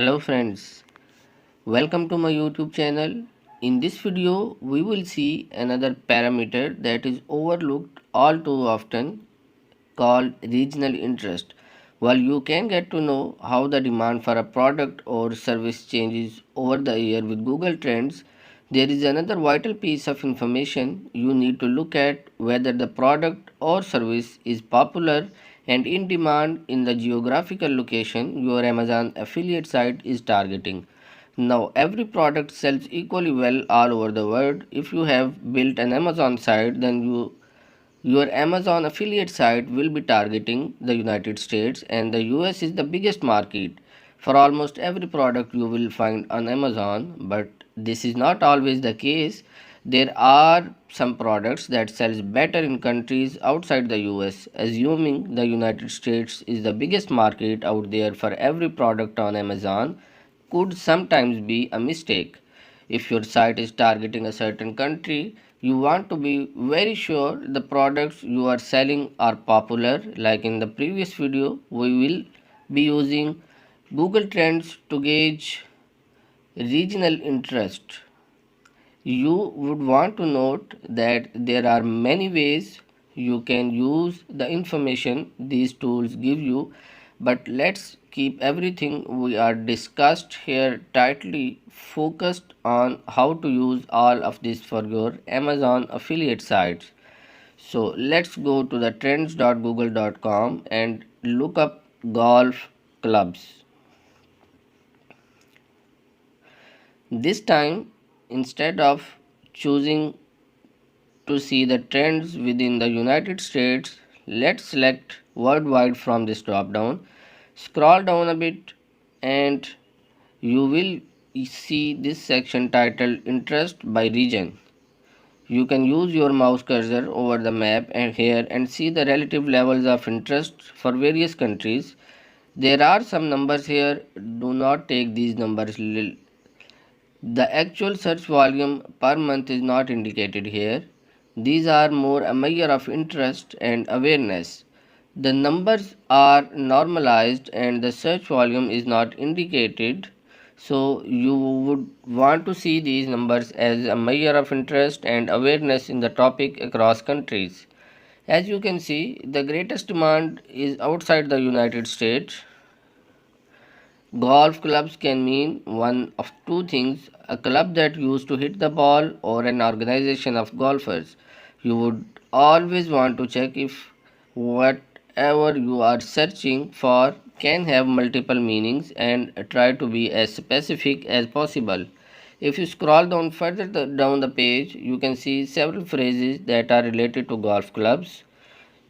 Hello friends, welcome to my YouTube channel. In this video, we will see another parameter that is overlooked all too often called regional interest. While you can get to know how the demand for a product or service changes over the year with Google Trends, there is another vital piece of information you need to look at whether the product or service is popular and in demand in the geographical location your Amazon affiliate site is targeting. Now, every product sells equally well all over the world. If you have built an Amazon site, then your Amazon affiliate site will be targeting the United States, and the US is the biggest market for almost every product you will find on Amazon. But this is not always the case. There are some products that sells better in countries outside the US. Assuming the United States is the biggest market out there for every product on Amazon could sometimes be a mistake. If your site is targeting a certain country, you want to be very sure the products you are selling are popular. Like in the previous video, we will be using Google Trends to gauge regional interest. You would want to note that there are many ways you can use the information these tools give you, but let's keep everything we are discussed here tightly focused on how to use all of this for your Amazon affiliate sites. So let's go to the trends.google.com and look up golf clubs. This time, instead of choosing to see the trends within the United States, let's select worldwide from this drop down. Scroll down a bit and you will see this section titled Interest by Region. You can use your mouse cursor over the map and here and see the relative levels of interest for various countries. There are some numbers here. Do not take these numbers. The actual search volume per month is not indicated here. These are more a measure of interest and awareness. The numbers are normalized and the search volume is not indicated. So you would want to see these numbers as a measure of interest and awareness in the topic across countries. As you can see, the greatest demand is outside the United States. Golf clubs can mean one of two things: a club that used to hit the ball, or an organization of golfers. You would always want to check if whatever you are searching for can have multiple meanings and try to be as specific as possible. If you scroll down further down the page, you can see several phrases that are related to golf clubs.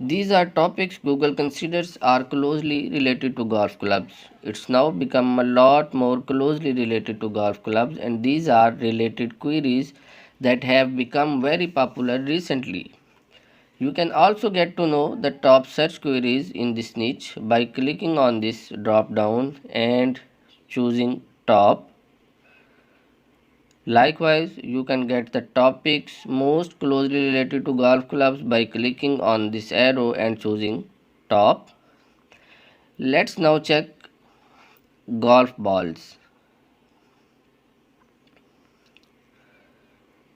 These are topics Google considers are closely related to golf clubs. It's now become a lot more closely related to golf clubs, and these are related queries that have become very popular recently. You can also get to know the top search queries in this niche by clicking on this drop down and choosing top. Likewise, you can get the topics most closely related to golf clubs by clicking on this arrow and choosing top. Let's now check golf balls.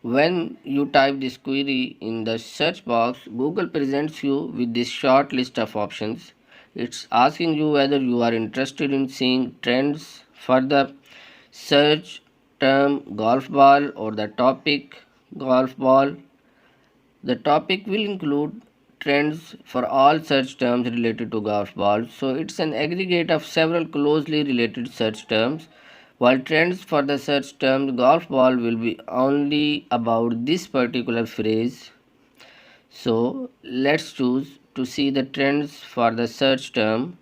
When you type this query in the search box, Google presents you with this short list of options. It's asking you whether you are interested in seeing trends for the search term golf ball or the topic golf ball. The topic will include trends for all search terms related to golf balls. So it's an aggregate of several closely related search terms. While trends for the search term golf ball will be only about this particular phrase. So let's choose to see the trends for the search term.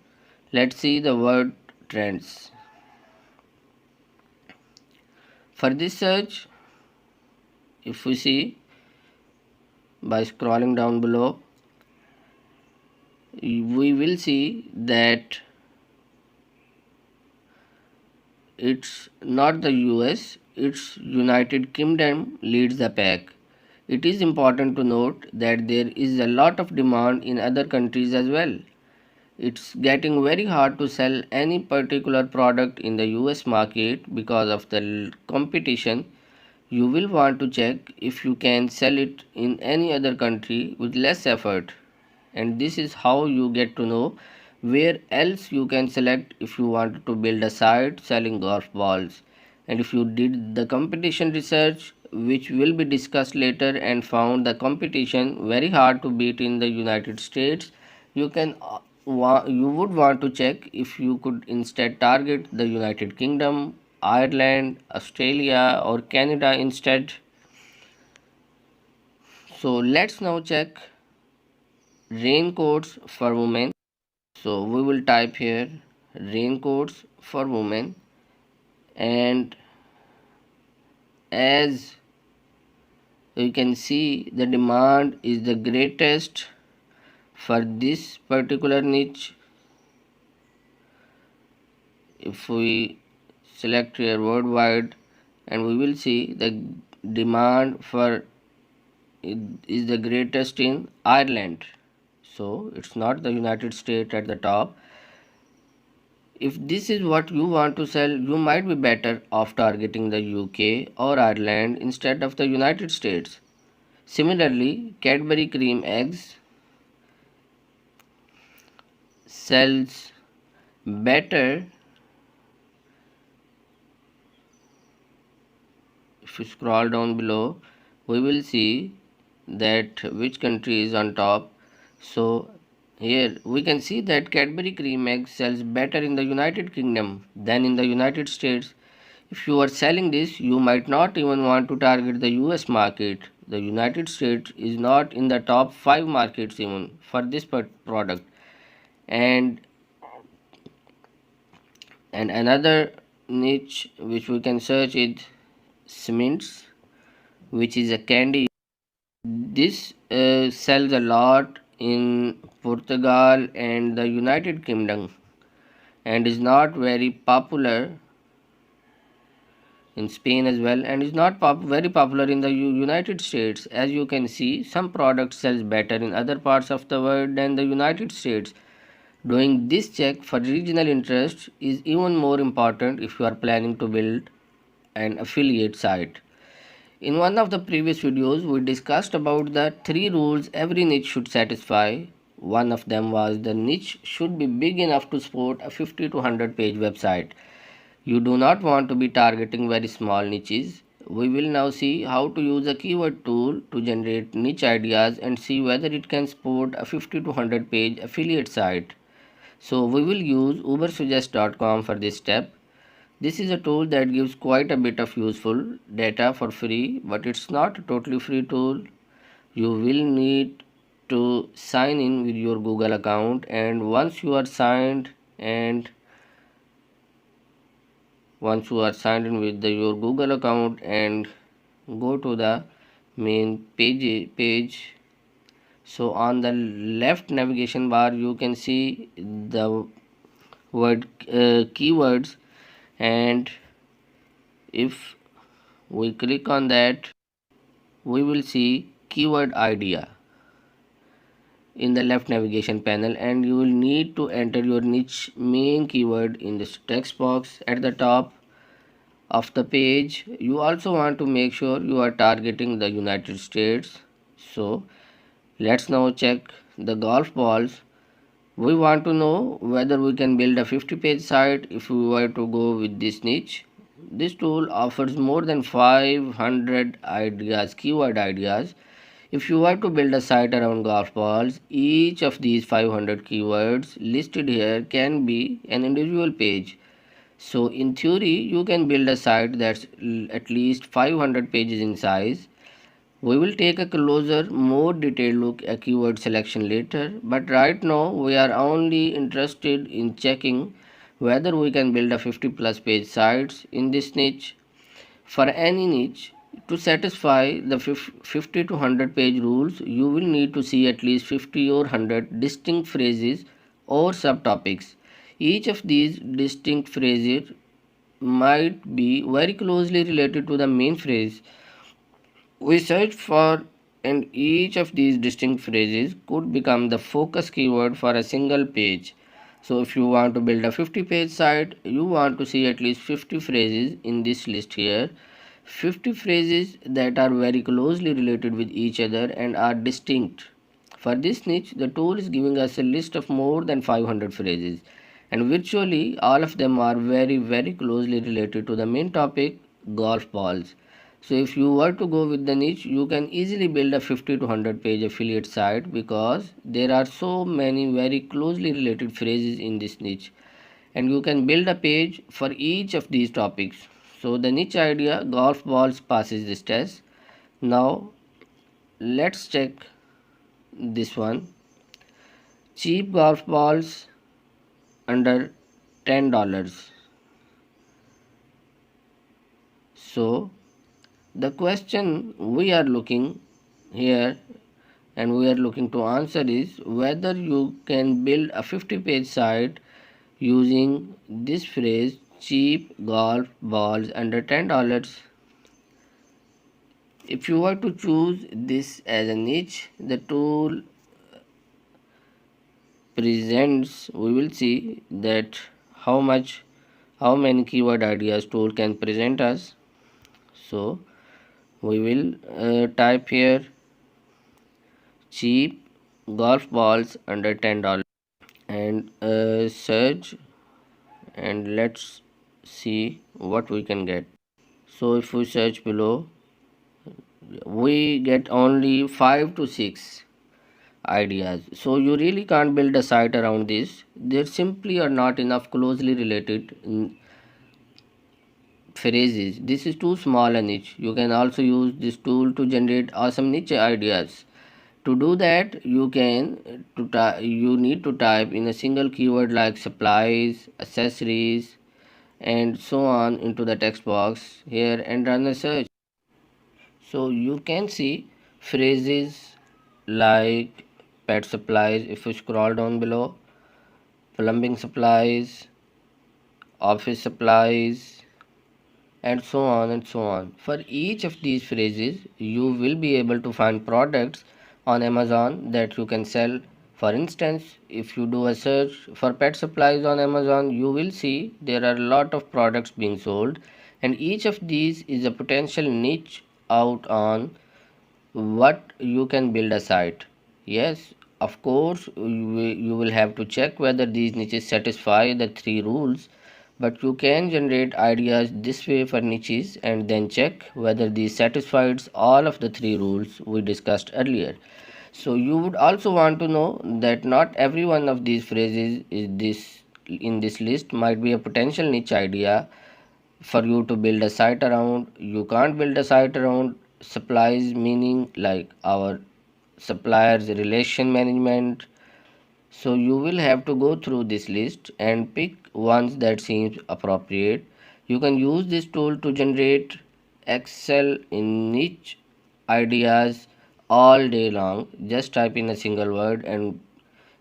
Let's see the word trends. For this search, if we see by scrolling down below, we will see that it's not the US, it's United Kingdom leads the pack. It is important to note that there is a lot of demand in other countries as well. it's getting very hard to sell any particular product in the US market because of the competition. You will want to check if you can sell it in any other country with less effort, and this is how you get to know where else you can select if you want to build a site selling golf balls. And if you did the competition research, which will be discussed later, and found the competition very hard to beat in the United States, you can you would want to check if you could instead target the United Kingdom, Ireland, Australia, or Canada instead. So let's now check raincoats for women. So we will type here raincoats for women, and as you can see, the demand is the greatest for this particular niche. If we select here worldwide, and we will see the demand for it is the greatest in Ireland. So it's not the United States at the top. If this is what you want to sell, you might be better off targeting the UK or Ireland instead of the United States. Similarly, Cadbury cream eggs sells better. If you scroll down below, we will see that which country is on top. So here we can see that Cadbury cream egg sells better in the United Kingdom than in the United States. If you are selling this, you might not even want to target the US market. The United States is not in the top 5 markets even for this product. And another niche which we can search is cements, which is a candy. This sells a lot in Portugal and the United Kingdom, and is not very popular in Spain as well, and is not very popular in the United States. As you can see, some products sells better in other parts of the world than the United States. Doing this check for regional interest is even more important if you are planning to build an affiliate site. In one of the previous videos, we discussed about the 3 rules every niche should satisfy. One of them was the niche should be big enough to support a 50 to 100 page website. You do not want to be targeting very small niches. We will now see how to use a keyword tool to generate niche ideas and see whether it can support a 50 to 100 page affiliate site. So we will use ubersuggest.com for this step. This is a tool that gives quite a bit of useful data for free, but it's not a totally free tool. You will need to sign in with your Google account, and once you are signed in with your Google account and go to the main page, so on the left navigation bar you can see the word keywords, and if we click on that, we will see keyword idea in the left navigation panel, and you will need to enter your niche main keyword in this text box at the top of the page. You also want to make sure you are targeting the United States. So let's now check the golf balls. We want to know whether we can build a 50-page site if we were to go with this niche. This tool offers more than 500 ideas, keyword ideas. If you were to build a site around golf balls, each of these 500 keywords listed here can be an individual page. So in theory, you can build a site that's at least 500 pages in size. We will take a closer, more detailed look at keyword selection later, but right now we are only interested in checking whether we can build a 50 plus page sites in this niche. For any niche, to satisfy the 50 to 100 page rules, you will need to see at least 50 or 100 distinct phrases or subtopics. Each of these distinct phrases might be very closely related to the main phrase we search for, and each of these distinct phrases could become the focus keyword for a single page. So if you want to build a 50-page site, you want to see at least 50 phrases in this list here. 50 phrases that are very closely related with each other and are distinct. For this niche, the tool is giving us a list of more than 500 phrases, and virtually all of them are very closely related to the main topic, golf balls. So if you were to go with the niche, you can easily build a 50 to 100 page affiliate site because there are so many very closely related phrases in this niche, and you can build a page for each of these topics. So the niche idea golf balls passes this test. Now let's check this one. Cheap golf balls under $10. So the question we are looking here and we are looking to answer is whether you can build a 50-page site using this phrase cheap golf balls under $10. If you were to choose this as a niche, the tool presents, we will see that how many keyword ideas tool can present us. So we will type here cheap golf balls under $10 and search, and let's see what we can get. So if we search below, we get only 5 to 6 ideas. So you really can't build a site around this. There simply are not enough closely related phrases. This is too small a niche. You can also use this tool to generate awesome niche ideas. To do that, you need to type in a single keyword like supplies, accessories, and so on into the text box here and run a search. So you can see phrases like pet supplies if you scroll down below, plumbing supplies, office supplies, and so on and so on. For each of these phrases, you will be able to find products on Amazon that you can sell. For instance, if you do a search for pet supplies on Amazon, you will see there are a lot of products being sold, and each of these is a potential niche out on what you can build a site. Yes, of course, you will have to check whether these niches satisfy the three rules, but you can generate ideas this way for niches and then check whether these satisfies all of the three rules we discussed earlier. So you would also want to know that not every one of these phrases is this in this list might be a potential niche idea for you to build a site around. You can't build a site around supplies, meaning like our suppliers relation management. So you will have to go through this list and pick ones that seems appropriate. You can use this tool to generate excel in niche ideas all day long. Just type in a single word and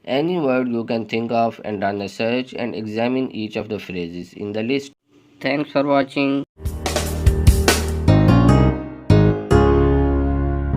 any word you can think of and run a search and examine each of the phrases in the list. Thanks for watching.